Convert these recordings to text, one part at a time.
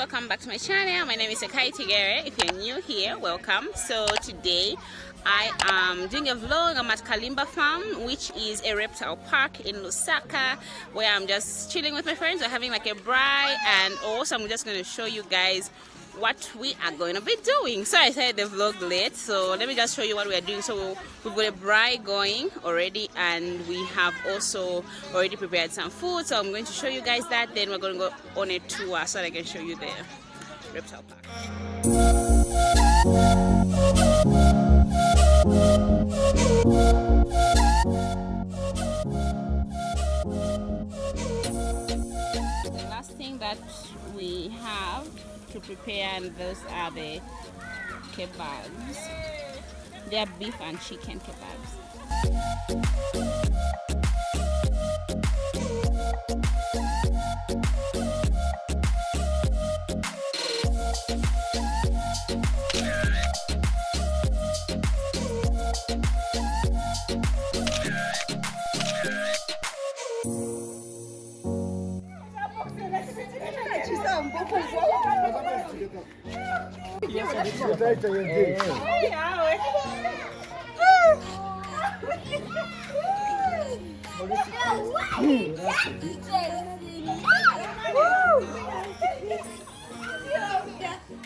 welcome back to my channel. My name is Sekai Tigere. If you're new here, welcome. So today I am doing a vlog. I'm at Kalimba Farm, which is a reptile park in Lusaka, where I'm just chilling with my friends. We're having like a braai, and also I'm just going to show you guys what we are going to be doing. So I started the vlog late, so let me just show you what we are doing. So we've got a braai going already, and we have also already prepared some food, so I'm going to show you guys that. Then we're going to go on a tour so that I can show you the reptile park. The last thing that we have to prepare, and those are the kebabs. They are beef and chicken kebabs.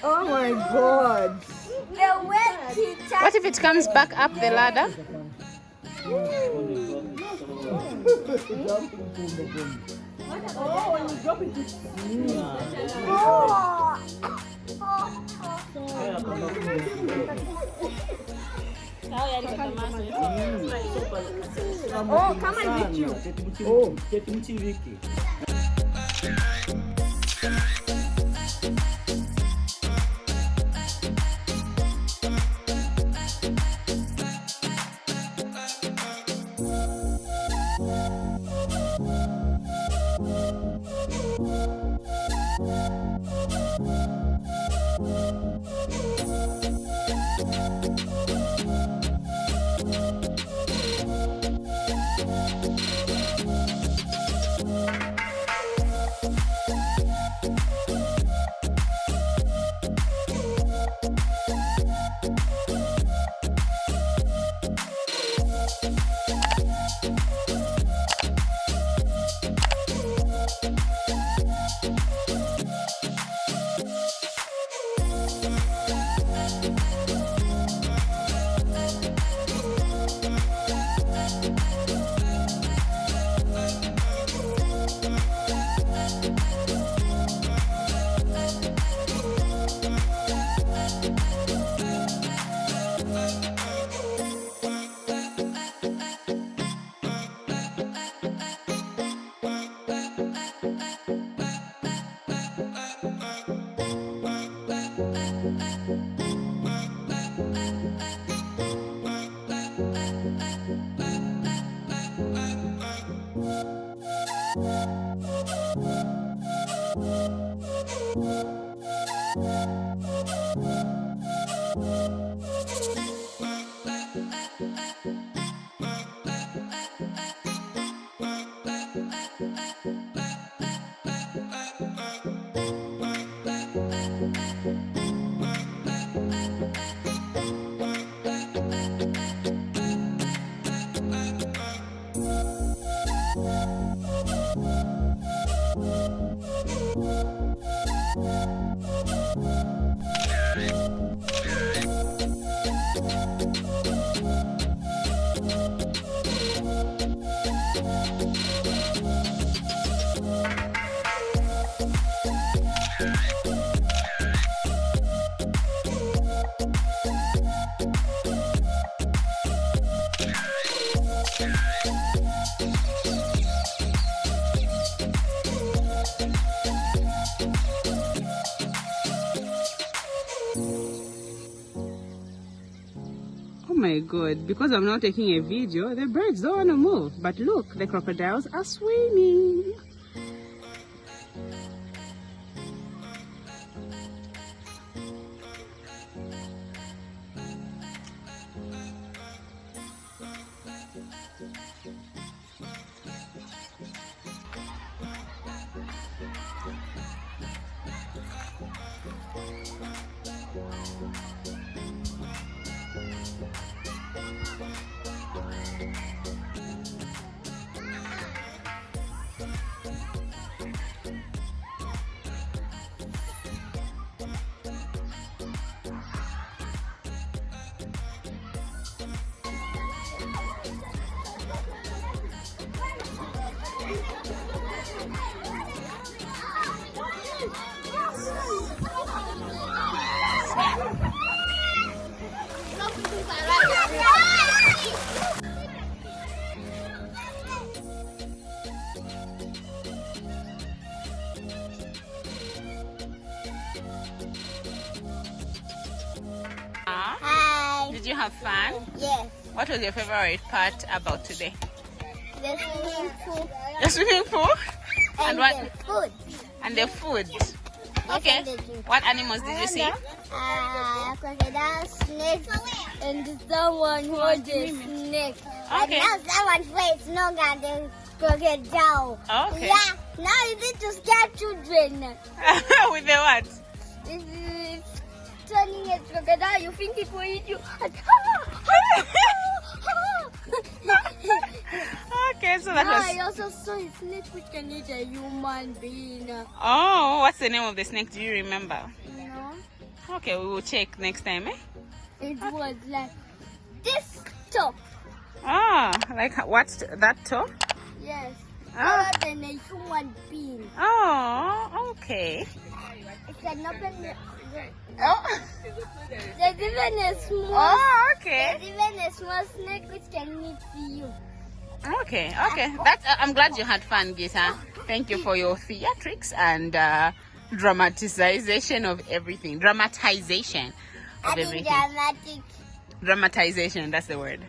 Oh my God! What if it comes back up the ladder? Oh, when you drop it, oh, come and get you. Oh, Oh my God, because I'm not taking a video, the birds don't want to move. But look, the crocodiles are swimming. Hi. Did you have fun? Yes. What was your favorite part about today? The swimming pool. The swimming pool? And what? the food. And the food. Yes, Okay. and the drink. What animals did you see? Crocodile, snake, and someone hold the snake. Okay. And now someone plays no gun the crocodile. Okay. Yeah. Now you need to scare children. With the what? It's turning a crocodile. You think it will eat you? Okay, so that No, was. I also saw a snake which can eat a human being. Oh, what's the name of the snake? Do you remember? You know? Okay, we will check next time, eh? It was like this top. Oh, like what's that toe? Yes. Ah. Taller than a human being. Oh, okay. It can open the... Oh, There's even a small... oh okay. There's even a small snake which can eat you. Okay. That's. I'm glad you had fun, Gita. Thank you for your theatrics and dramatization of everything. Dramatization I of think everything. dramatic. Dramatization. That's the word.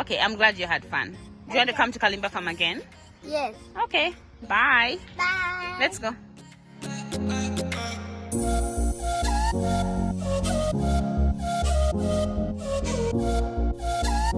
Okay. I'm glad you had fun. Do you want to come to Kalimba Farm again? Yes. Okay. Bye. Bye. Let's go.